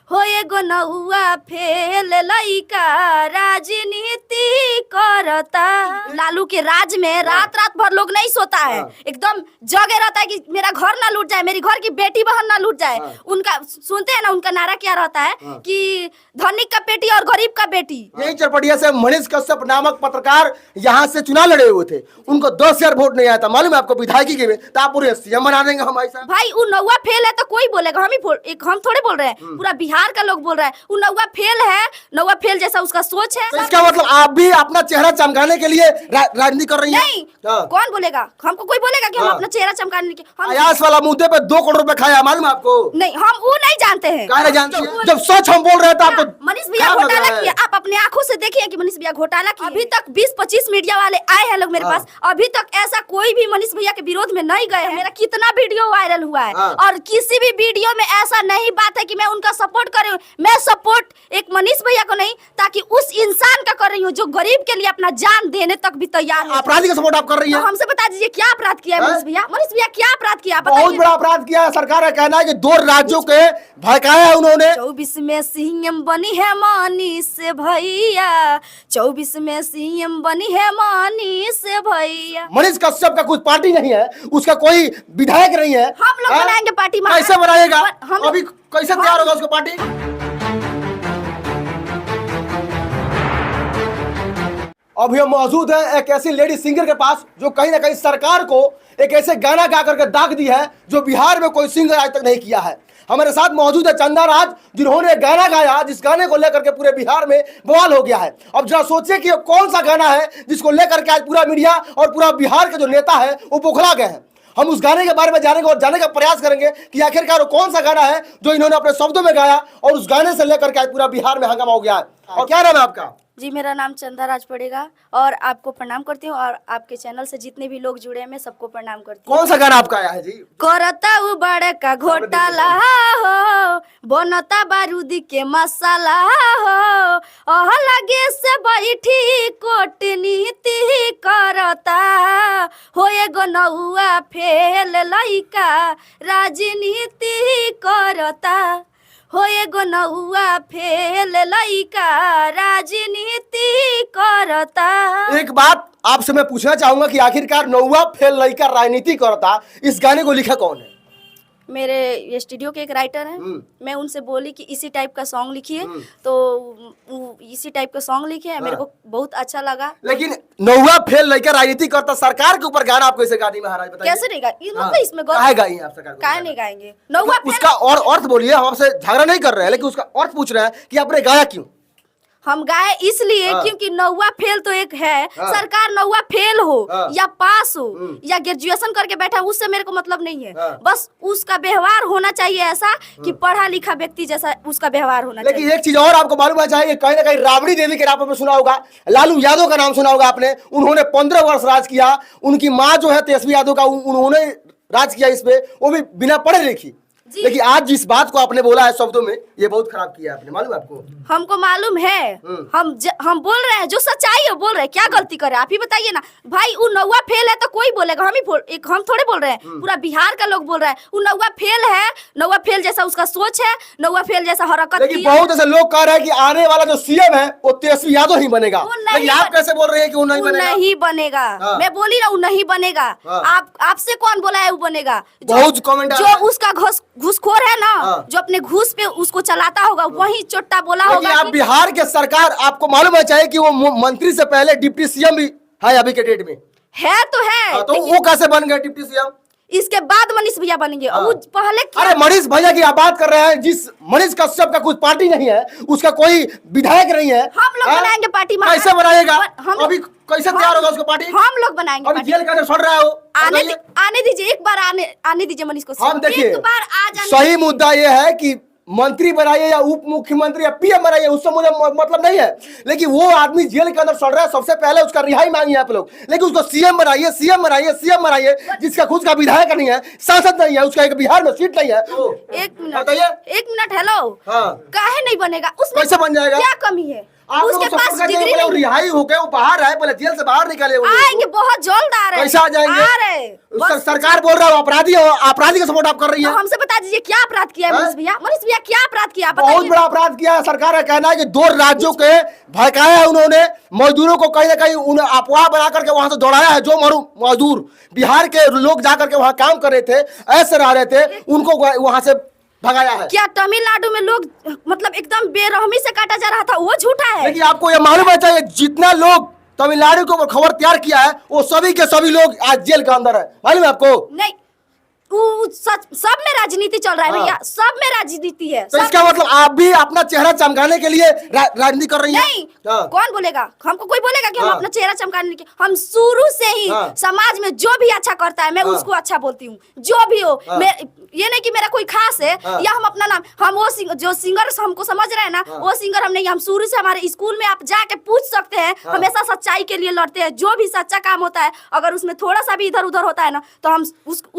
हो एगो नौआ फेल लइका राजनीति करता। लालू के राज में रात रात भर लोग नहीं सोता है, एकदम जगे रहता है कि मेरा घर ना लूट जाए, मेरी घर की बेटी बहन ना लूट जाए। उनका सुनते हैं ना, उनका नारा क्या रहता है कि धनिक का बेटी और गरीब का बेटी। यही चरपटिया से मनीष कश्यप नामक पत्रकार यहाँ से चुनाव लड़े हुए थे, उनको 10,000 वोट नहीं आया था, मालूम है आपको, विधायकी के में, तो आप पूरे सीएम बना देंगे हमारे साथ। भाई वो नौवा फेल है तो कोई बोलेगा, हम थोड़े बोल रहे हैं, पूरा बिहार का लोग बोल रहा है वो नौवा फेल है। नौवा फेल जैसा उसका सोच है। तो इसका मतलब आप भी अपना चेहरा चमकाने के लिए राजनीति कर रही हैं? नहीं, कौन बोलेगा? हमको कोई बोलेगा कि हम अपना चेहरा चमकाने के अयास वाला मुद्दे पे 2 करोड़ रुपए खाया, मालूम है आपको? नहीं, हम वो नहीं जानते हैं। क्या नहीं जानते हैं? जब सच हम बोल रहे हैं तो आपको मनीष भैया घोटाला किया, आप अपने आंखों से देखिए कि मनीष भैया घोटाला किया। अभी तक 20-25 मीडिया वाले आए हैं लोग मेरे पास, अभी तक ऐसा कोई भी मनीष भैया के विरोध में नहीं गए हैं। मेरा कितना वीडियो वायरल हुआ है और किसी भी वीडियो में ऐसा नहीं बात है कि मैं उनका सपोर्ट कर रही हूँ। मैं सपोर्ट एक मनीष भैया को नहीं, ताकि उस इंसान का कर रही हूँ जो गरीब के लिए अपना जान देने तक भी तैयार है। अपराधी का सपोर्ट आप कर रही हैं? तो हमसे बता दीजिए क्या अपराध किया है मनीष भैया? मनीष भैया क्या अपराध किया? बहुत बड़ा अपराध किया है। सरकार का कहना है कि 2 राज्यों के भड़काया है उन्होंने। 24 में सीएम बनी है मनीष भैया, 24 में सीएम बनी है मनीष भैया। मनीष कश्यप का कुछ पार्टी नहीं है, उसका कोई विधायक नहीं है। हम लोग बनाएंगे पार्टी। कैसे बनाएगा? अभी कैसे तैयार होगा उसका पार्टी? अभी हम मौजूद हैं एक ऐसी लेडी सिंगर के पास जो कहीं ना कहीं सरकार को एक ऐसे गाना गा करके दाग दी है जो बिहार में कोई सिंगर आज तक नहीं किया है। हमारे साथ मौजूद है चंदा राज, जिन्होंने गाना गाया जिस गाने को लेकर के पूरे बिहार में बवाल हो गया है। अब जरा सोचिए कि कौन सा गाना है जिसको लेकर के आज पूरा मीडिया और पूरा बिहार के जो नेता है वो बौखला गए हैं। हम उस गाने के बारे में जानेंगे और जानने का प्रयास करेंगे कि आखिरकार वो कौन सा गाना है जो इन्होंने अपने शब्दों में गाया और उस गाने से लेकर के आज पूरा बिहार में हंगामा हो गया है। और क्या नाम है आपका? जी, मेरा नाम चंदा राज पड़ेगा और आपको प्रणाम करती हूँ और आपके चैनल से जितने भी लोग जुड़े हैं मैं सबको प्रणाम करती हूँ। कौन सा गाना आपका आया है जी? करता उ बड़का घोटाला हो, बनता बारूदी के मसाला हो, लगे से बैठी कूटनीति करता, हो एगो नौआ फेल लइका राजनीति करता, हो एगो नौआ फेल लइका राजनीति करता। एक बात आपसे मैं पूछना चाहूंगा कि आखिरकार नौआ फेल लइका राजनीति करता, इस गाने को लिखा कौन है? मेरे स्टूडियो के एक राइटर हैं, मैं उनसे बोली कि इसी टाइप का सॉन्ग लिखिए, तो इसी टाइप का सॉन्ग लिखे है। मेरे को बहुत अच्छा लगा। लेकिन नौआ फेल लइका राजनीति करता सरकार के ऊपर गाना आप कैसे गाती महाराज, बताइए? कैसे नहीं गाएंगे? मतलब इसमें काहे गाई आप सरकार? काहे नहीं गाएंगे? नौआ उसका और अर्थ बोलिए, हम आपसे झगड़ा नहीं कर रहे हैं, लेकिन उसका अर्थ पूछ रहे हैं कि आपने गाया क्यों? हम गाए इसलिए क्योंकि नौवा फेल तो एक है, सरकार नौवा फेल हो या पास हो या ग्रेजुएशन करके बैठा, उससे मेरे को मतलब नहीं है। बस उसका व्यवहार होना चाहिए ऐसा कि पढ़ा लिखा व्यक्ति जैसा उसका व्यवहार होना चाहिए। लेकिन एक चीज और आपको मालूम है, चाहे कहीं ना कहीं राबड़ी देवी के नाम पर सुना होगा, लालू यादव का नाम सुना होगा आपने। उन्होंने 15 वर्ष राज किया, उनकी माँ जो है तेजस्वी यादव का, उन्होंने राज किया इस पे, वो भी बिना पढ़े लिखी। लेकिन आज जिस बात को आपने बोला है शब्दों में, ये बहुत खराब किया आपने, मालूम है आपको? हमको मालूम है, हम बोल रहे हैं जो सच्चाई है बोल रहे हैं। क्या गलती करे आप ही बताइए ना भाई। वो नौवा फेल है तो कोई बोलेगा, हम थोड़े बोल रहे हैं, पूरा बिहार का लोग बोल रहा है वो नौवा फेल है। नौवा फेल जैसा उसका सोच है, नौवा फेल जैसा हरकत। लेकिन बहुत ऐसे लोग कह रहे हैं कि आने वाला जो सीएम है वो तेजस्वी यादव ही बनेगा। लेकिन आप कैसे बोल रहे हैं कि वो नहीं बनेगा? नहीं बनेगा। मैं बोली ना वो नहीं बनेगा। आपसे कौन बोला है वो बनेगा? बहुत कमेंट जो उसका घूसखोर है ना, जो अपने घूस पे उसको चलाता होगा वही चोट्टा बोला होगा। आप बिहार के सरकार, आपको मालूम है चाहे कि वो मंत्री से पहले डिप्टी सीएम भी है अभी के डेट में है, तो है। तो वो कैसे बन गए डिप्टी सीएम? इसके बाद मनीष भैया बनेंगे। पहले अरे मनीष भैया की आप बात कर रहे हैं, जिस मनीष कश्यप का कुछ पार्टी नहीं है, उसका कोई विधायक नहीं है। हम लोग बनाएंगे पार्टी। कैसे बनाएगा? अभी कैसे तैयार होगा उसका पार्टी? हम लोग बनाएंगे। अभी जेल का सड़ रहा है वो। आने दीजिए, एक बार आने दीजिए मनीष को। हम देखिए, एक बार आ जाने। सही मुद्दा ये है कि मंत्री बनाइए या उप मुख्यमंत्री या पीएम बनाइए, उससे मुझे मतलब नहीं है। लेकिन वो आदमी जेल के अंदर सड़ रहा है, सबसे पहले उसका रिहाई मांगी आप लोग। लेकिन उसको सीएम बनाइए, सीएम बनाइए, सीएम बनाइए, जिसका खुद का विधायक नहीं है, सांसद नहीं है, उसका एक बिहार में सीट नहीं है। एक मिनट, हेलो। काहे नहीं बनेगा? उसमें कैसे बन जाएगा? क्या कमी है? आप उसके लोग पास support करते हैं, डिग्री पहले वो नहीं। रिहाई हो गए, वो बाहर आए, पहले जेल से बाहर निकाले वो लोग आएंगे, को। बहुत जल्द आ रहे हैं। कैसे आ जाएंगे? आ रहे हैं। बस सरकार बोल रहा है अपराधी हो, अपराधी का सपोर्ट आप कर रही तो है। हमसे बता दीजिए क्या अपराध किया है हैं? मनीष भैया क्या अपराध किया आप बहुत बताइए। बड़ा अपराध किया है। सरकार का कहना है कि 2 राज्यों के भड़काया है उन्होंने, मजदूरों को कहीं ना कहीं उन्हें अफवाह बना करके वहां से दौड़ाया है। जो मजदूर बिहार के लोग जाकर के वहां काम कर रहे थे, ऐसे रह रहे थे, उनको वहां से भगाया है। क्या तमिलनाडु में लोग मतलब एकदम बेरहमी से काटा जा रहा था, वो झूठा है? लेकिन आपको ये मालूम है चाहिए, जितना लोग तमिलनाडु के ऊपर खबर तैयार किया है, वो सभी के सभी लोग आज जेल के अंदर है। मालूम है आपको? नहीं, सब में राजनीति चल रहा है भैया, सब में राजनीति है। तो इसका मतलब आप भी अपना चेहरा चमकाने के लिए राजनीति कर रही हैं? नहीं, कौन बोलेगा? हमको कोई बोलेगा कि हम अपना चेहरा चमकाने के? हम शुरू से ही समाज में जो भी अच्छा करता है मैं उसको अच्छा बोलती हूँ, जो भी हो। ये नहीं कि मेरा कोई खास है या हम अपना नाम, हम वो जो सिंगर हमको समझ रहे हैं ना, वो सिंगर हम नहीं। हम शुरू से हमारे स्कूल में आप जाके पूछ सकते हैं, हमेशा सच्चाई के लिए लड़ते हैं। जो भी सच्चा काम होता है, अगर उसमें थोड़ा सा भी इधर उधर होता है ना, तो हम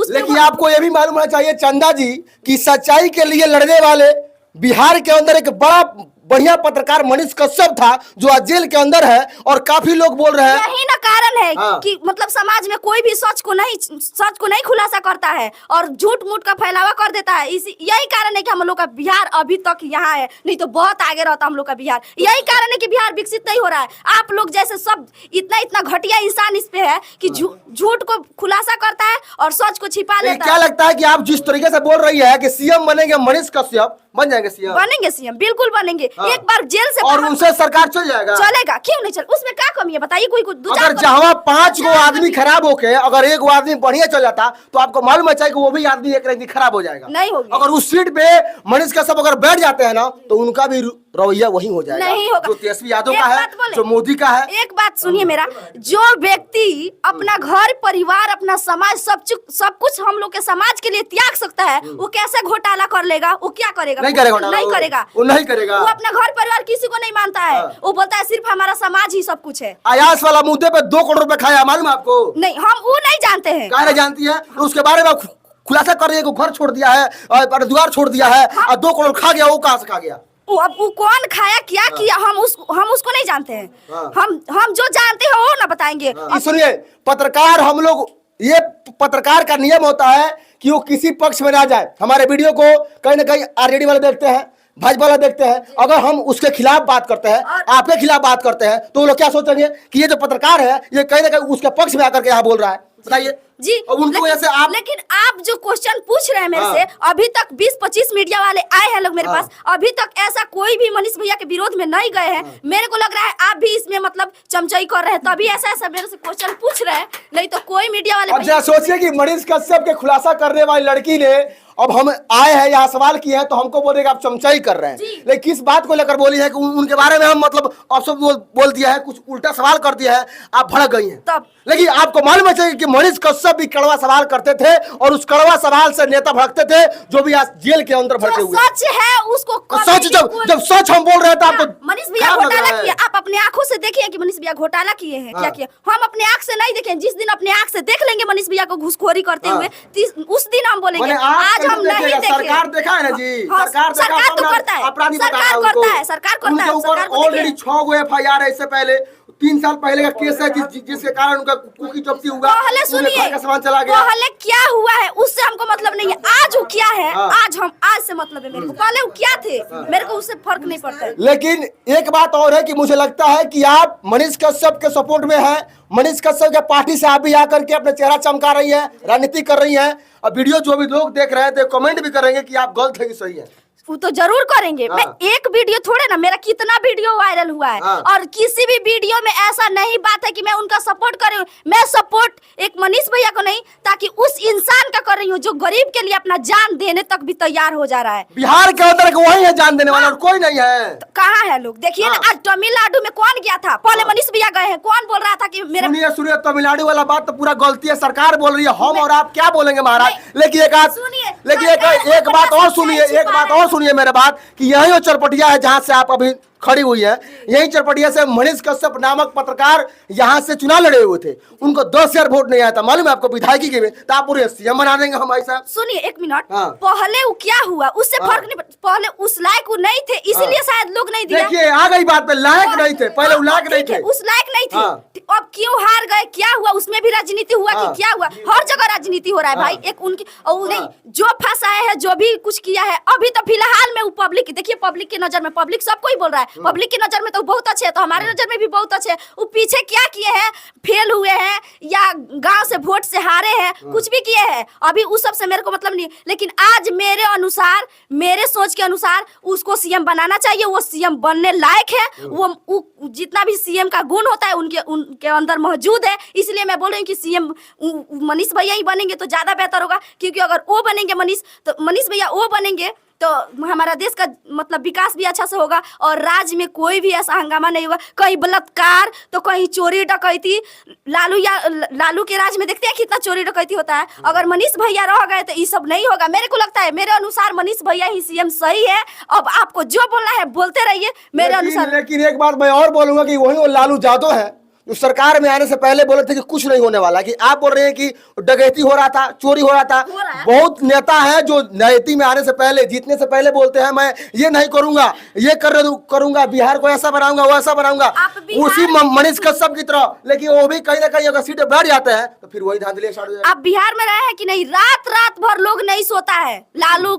लेकिन आपको ये भी मालूम होना चाहिए चंदा जी कि सच्चाई के लिए लड़ने वाले बिहार के अंदर एक बड़ा बढ़िया पत्रकार मनीष कश्यप था, जो आज जेल के अंदर है। और काफी लोग बोल रहे हैं, यही ना कारण है कि मतलब समाज में कोई भी सच को नहीं खुलासा करता है और झूठ मूठ का फैलावा कर देता है। यही कारण है कि हम लोग का बिहार अभी तक यहाँ है, नहीं तो बहुत आगे रहता हम लोग का बिहार। यही कारण है कि बिहार विकसित नहीं हो रहा है। आप लोग जैसे सब इतना घटिया इंसान इस पे है कि झूठ को खुलासा करता है और सच को छिपा लेता है। क्या लगता है कि आप जिस तरीके से बोल रही है कि सीएम बनेंगे मनीष कश्यप, बन जाएंगे सीएम? बनेंगे सीएम, बिल्कुल बनेंगे। एक बार जेल से और उनसे सरकार चल चलेगा, क्यों नहीं चल? उसमें क्या कमी है बताइए? कोई अगर जहाँ 5 गो आदमी खराब होके अगर 1 गो आदमी बढ़िया चल जाता, तो आपको मालूम है चाहिए कि वो भी आदमी एक रंग खराब हो जाएगा। नहीं होगी। अगर उस सीट पे मनीष कश्यप अगर बैठ जाते हैं ना, तो उनका भी रवैया वही हो जाएगा। नहीं होगा। जो तेजस्वी यादव का है, जो मोदी का है। एक बात सुनिए मेरा, जो व्यक्ति अपना घर परिवार अपना समाज सब कुछ हम लोग के समाज के लिए त्याग सकता है, वो कैसे घोटाला कर लेगा? वो क्या करेगा? नहीं करेगा, नहीं करेगा, वो नहीं करेगा। वो अपना घर परिवार किसी को नहीं मानता है। वो बोलता है सिर्फ हमारा समाज ही सब कुछ है। आयास वाला मुद्दे पे 2 करोड़ रुपए खाया, मालूम है आपको? नहीं, हम वो नहीं जानते हैं। क्या नहीं जानती है? उसके बारे में खुलासा कर रही है, घर छोड़ दिया है और द्वार छोड़ दिया है और 2 करोड़ खा गया। वो कहाँ से खा गया? अब वो कौन खाया, क्या किया, हम उसको नहीं जानते हैं। हम जो जानते हैं वो ना बताएंगे। सुनिए, पत्रकार हम लोग, ये पत्रकार का नियम होता है कि वो किसी पक्ष में ना जाए। हमारे वीडियो को कहीं ना कहीं आरजेडी वाले देखते हैं, भाजपा वाला देखते हैं। अगर हम उसके खिलाफ बात करते हैं, आपके खिलाफ बात करते हैं, तो वो लोग क्या सोचेंगे कि ये जो पत्रकार है ये कहीं ना कहीं उसके पक्ष में आकर के यहाँ बोल रहा है। बताइए जी। और उनको ऐसे लेकिन आप जो क्वेश्चन पूछ रहे हैं मेरे से, अभी तक 20-25 मीडिया वाले आए हैं लोग मेरे पास, अभी तक ऐसा कोई भी मनीष भैया के विरोध में नहीं गए हैं। मेरे को लग रहा है आप भी इसमें मतलब चमचाई कर रहे हैं, तभी ऐसा मेरे से क्वेश्चन पूछ रहे हैं, नहीं तो कोई मीडिया वाले। अब जरा सोचिए कि मनीष कश्यप के खुलासा करने वाली लड़की ने, अब हम आए हैं यहाँ सवाल किए हैं, तो हमको बोलेगा आप चमचाई कर रहे हैं। लेकिन किस बात को लेकर बोली है कि उनके बारे में हम मतलब अपशब्द बोल दिया है, कुछ उल्टा सवाल कर दिया है, आप भड़क गई हैं। तब लेकिन आपको मालूम है कि मनीष कश्यप भी कड़वा सवाल करते थे और उस कड़वा सवाल से नेता भड़कते थे, जो भी आज जेल के अंदर भड़के हुए। सच है उसको सच, जब सच हम बोल रहे हैं तो आपको मनीष भैया घोटाला किया। आप अपने आंखों से देखिए कि मनीष भैया घोटाला किए हैं। क्या किया? हम अपने आंख से नहीं देखें। जिस दिन अपने आंख से देख लेंगे मनीष भैया को घुसखोरी करते हुए, उस दिन हम बोलेंगे। आज हम नहीं देखें। सरकार देखा है ना जी, सरकार तो करता है, अपराधी सरकार करता है, सरकार करता है। ऊपर ऑलरेडी 6 गो FIR है। इससे पहले 3 साल पहले का केस है जिसके कारण उनका कुकी जब्ती हुआ। पहले सुनिए, का सामान चला गया। पहले क्या हुआ है उससे हमको मतलब नहीं है। आज वो क्या है, आज से मतलब है मेरे को। पहले वो क्या थे, मेरे को उससे फर्क नहीं पड़ता है। लेकिन एक बात और है कि मुझे लगता है कि आप मनीष कश्यप के सपोर्ट में हैं। मनीष कश्यप के पार्टी से आप भी आकर के अपने चेहरा चमका रही है, राजनीति कर रही है। और वीडियो जो भी लोग देख रहे हैं तो कमेंट भी करेंगे कि आप गलत है कि सही है। वो तो जरूर करेंगे। मैं एक वीडियो थोड़े ना, मेरा कितना वीडियो वायरल हुआ है और किसी भी वीडियो में ऐसा नहीं बात है कि मैं उनका सपोर्ट कर रही हूँ। मैं सपोर्ट एक मनीष भैया को नहीं, ताकि उस इंसान का कर रही हूँ जो गरीब के लिए अपना जान देने तक भी तैयार हो जा रहा है। बिहार के अंदर वही है जान देने वाला और कोई नहीं है। तो कहाँ है लोग? देखिए ना, आज तमिलनाडु में कौन गया था? पहले मनीष भैया गए हैं। कौन बोल रहा था कि मेरे? सुनिए, तमिलनाडु वाला बात तो पूरा गलती है, सरकार बोल रही है। हम और आप क्या बोलेंगे महाराज? लेकिन एक बात और सुनिए, मेरे बात कि यही वो चरपटिया है जहाँ से आप अभी खड़ी हुई है। यही चरपटिया से मनीष कश्यप नामक पत्रकार यहाँ से चुनाव लड़े हुए थे, उनको 10,000 वोट नहीं आया था, मालूम है आपको, विधायकी के में। तो आप पूरे सीएम बना देंगे हम भाई साहब? सुनिए एक मिनट, हाँ। पहले वो क्या हुआ उससे फर्क नहीं, पहले उस लायक वो नहीं थे, इसीलिए शायद लोग नहीं दिया। देखिए आ गई बात पे, लायक नहीं थे पहले, वो लायक नहीं थे, उस लायक नहीं थे। हाँ। अब क्यों हार गए, क्या हुआ उसमें भी राजनीति हुआ कि क्या हुआ? हर जगह राजनीति हो रहा है भाई। एक उनकी और नहीं, जो फंसाए है, जो भी कुछ किया है, अभी तो फिलहाल में वो पब्लिक, देखिए पब्लिक की नजर में, पब्लिक सबको ही बोल रहा है, पब्लिक की नजर में तो बहुत अच्छे है, तो हमारे नजर में भी बहुत अच्छे है। वो पीछे क्या किए हैं, फेल हुए हैं या गांव से वोट से हारे हैं, कुछ भी किए हैं, अभी उस सब से मेरे को मतलब नहीं। लेकिन आज मेरे अनुसार, मेरे सोच के अनुसार उसको सीएम बनाना चाहिए, वो सीएम बनने लायक है। वो जितना भी सीएम का गुण होता है उनके अंदर मौजूद है, इसलिए मैं बोल रही हूँ कि सीएम मनीष भैया ही बनेंगे तो ज्यादा बेहतर होगा। क्योंकि अगर वो बनेंगे मनीष भैया वो बनेंगे तो हमारा देश का मतलब विकास भी अच्छा से होगा और राज्य में कोई भी ऐसा हंगामा नहीं होगा, कहीं बलात्कार तो कहीं चोरी डकैती। लालू के राज में देखते हैं कितना चोरी डकैती होता है। अगर मनीष भैया रह गए तो ये सब नहीं होगा। मेरे को लगता है, मेरे अनुसार मनीष भैया ही सीएम सही है। अब आपको जो बोलना है बोलते रहिए, मेरे अनुसार। लेकिन एक बात मैं और बोलूंगा कि वही वो लालू यादव है जो सरकार में आने से पहले बोले थे कि कुछ नहीं होने वाला, कि आप बोल रहे हैं कि डकैती हो रहा था, चोरी हो रहा था। बहुत नेता है जो नीति में आने से पहले, जीतने से पहले बोलते हैं मैं ये नहीं करूंगा, ये करूंगा, बिहार को ऐसा बनाऊंगा, वैसा बनाऊंगा, उसी मनीष कश्यप की तरह। लेकिन वो भी कहीं ना कहीं अगर सीटें बैठ जाते हैं तो फिर वही धांधली स्टार्ट हो जाएगी। आप बिहार में रहे हैं कि नहीं? रात भर लोग नहीं सोता है। लालू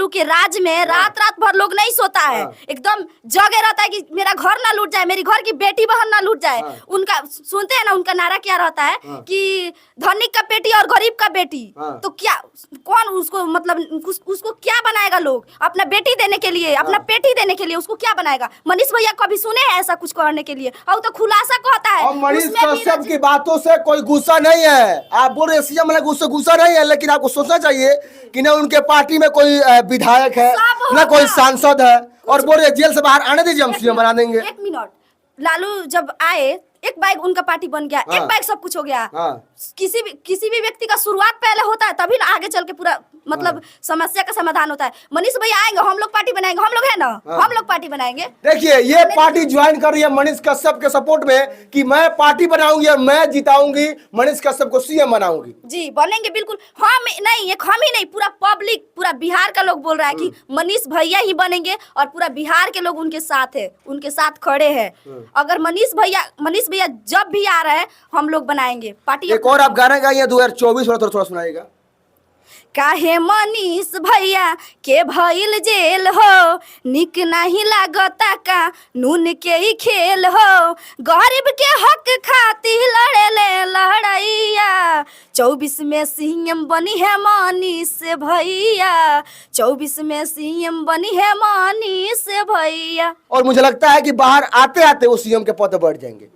के राज में रात भर लोग नहीं सोता है, एकदम जगे रहता है कि मेरा घर ना लूट जाए, मेरी घर की बेटी बहन ना लूट जाए। उनका सुनते हैं ना, उनका नारा क्या रहता है कि धनिक का बेटी और गरीब का बेटी। तो क्या कौन उसको मतलब उसको क्या बनाएगा? लोग अपना बेटी देने के लिए, अपना बेटी देने के लिए उसको क्या बनाएगा? मनीष भैया कभी सुने हैं ऐसा कुछ करने के लिए? और तो खुलासा कहता है। और मनीष कश्यप की बातों से कोई गुस्सा नहीं है। आप बोल रहे सीएम में गुस्सा नहीं है, लेकिन आपको सोचना चाहिए कि ना उनके पार्टी में कोई विधायक है, ना कोई सांसद है, और बोल रहे जेल से बाहर आने दीजिए, हम सीएम बना देंगे। एक मिनट, लालू जब आए एक बाइक उनका पार्टी बन गया, एक बाइक सब कुछ हो गया। किसी भी व्यक्ति का शुरुआत पहले होता है, तभी ना आगे चल के पूरा मतलब समस्या का समाधान होता है। मनीष भैया आएंगे, हम लोग पार्टी बनाएंगे, हम लोग है ना, हम लोग पार्टी बनाएंगे। देखिए ये पार्टी ज्वाइन कर रही है मनीष कश्यप के सपोर्ट में कि मैं पार्टी बनाऊंगी और मैं जिताऊंगी, मनीष कश्यप को सीएम बनाऊंगी। जी बनेंगे बिल्कुल। हम नहीं, एक हम ही नहीं, पूरा पब्लिक, पूरा बिहार का लोग बोल रहा है कि मनीष भैया ही बनेंगे और पूरा बिहार के लोग उनके साथ है, उनके साथ खड़े हैं। अगर मनीष भैया जब भी आ रहे हैं हम लोग बनाएंगे पार्टी। एक और आप गाना गाइए 2024 वाला, थोड़ा सुनाइएगा। काहे मनीष भैया के भइल जेल हो, निक नहीं लागता का नून के ही खेल हो, गरीब के हक खातिर लड़े ले लड़ैया, 24 में सीएम बनी है मनीष भैया, 24 में सीएम बनी है मनीष भैया। और मुझे लगता है कि बाहर आते आते वो सीएम के पद पर बैठ जाएंगे।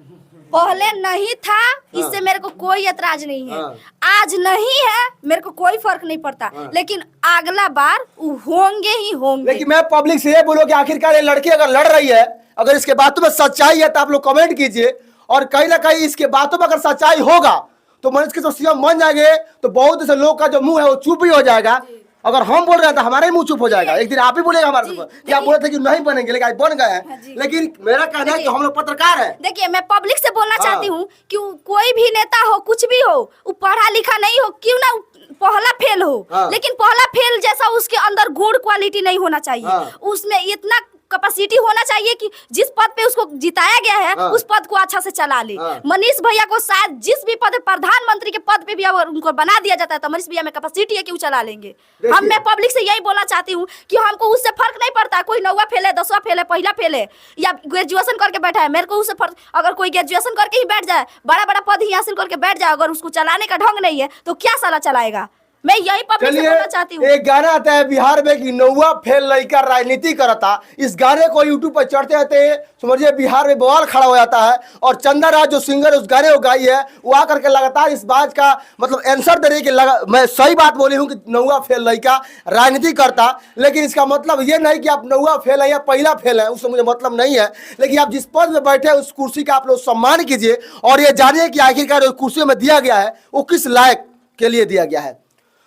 पहले नहीं था, इससे मेरे को कोई एतराज नहीं है। आज नहीं है, मेरे को कोई फर्क नहीं पड़ता, लेकिन अगला बार होंगे ही होंगे। लेकिन मैं पब्लिक से ये बोलूं कि आखिरकार ये लड़की अगर लड़ रही है, अगर इसके बातों में सच्चाई है तो आप लोग कमेंट कीजिए, और कहीं ना कहीं इसके बातों में अगर सच्चाई होगा तो मनीष के तो सीएम बन जाएंगे, तो बहुत से लोग का जो मुंह है वो चुप ही हो जाएगा। अगर हम बोल रहे हैं तो हमारा ही मुंह चुप हो जाएगा। एक दिन आप ही बोलेगा हमारे से कि आप बोले थे कि नहीं बनेंगे, लेकिन आज बन गए हैं। लेकिन मेरा कहना है कि हम लोग पत्रकार हैं। देखिए मैं पब्लिक से बोलना चाहती हूँ कि कोई भी नेता हो, कुछ भी हो, वो पढ़ा लिखा नहीं हो, क्यों ना पहला फेल हो, लेकिन पहला फेल जैसा उसके अंदर गुड क्वालिटी नहीं होना चाहिए। उसमें इतना कैपेसिटी होना चाहिए कि जिस पद पे उसको जिताया गया है उस पद को अच्छा से चला ले। मनीष भैया को शायद जिस भी पद, प्रधानमंत्री के पद पे भी अगर उनको बना दिया जाता है तो मनीष भैया में कैपेसिटी है कि वो चला लेंगे। मैं पब्लिक से यही बोलना चाहती हूँ कि हमको उससे फर्क नहीं पड़ता, कोई 9वां फेल है, 10वां फेल है, पहला फेल है या ग्रेजुएशन करके बैठा है, मेरे को उससे फर्क। अगर कोई ग्रेजुएशन करके ही बैठ जाए, बड़ा बड़ा पद ही हासिल करके बैठ जाए, अगर उसको चलाने का ढंग नहीं है तो क्या साला चलाएगा? मैं यही पब्लिक से बोलना चाहती हूँ। एक गाना आता है बिहार में कि 9वां फेल लड़का राजनीति करता। इस गाने को यूट्यूब पर चढ़ते रहते समझिए बिहार में बवाल खड़ा हो जाता है, और चंदा राज जो सिंगर उस गाने को गाई है वो आकर के लगातार इस बात का मतलब आंसर दे रही कि मैं सही बात बोली हूँ कि 9वां फेल लड़का राजनीति करता। लेकिन इसका मतलब ये नहीं कि आप 9वां फेल है या पहला फेल है, उससे मुझे मतलब नहीं है। लेकिन आप जिस पद में बैठे उस कुर्सी का आप लोग सम्मान कीजिए और ये जानिए कि आखिरकार उस कुर्सी में दिया गया है वो किस लायक के लिए दिया गया है।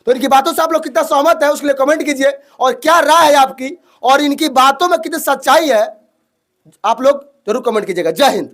तो इनकी बातों से आप लोग कितना सहमत है उसके लिए कमेंट कीजिए, और क्या राय है आपकी, और इनकी बातों में कितनी सच्चाई है आप लोग जरूर कमेंट कीजिएगा। जय हिंद।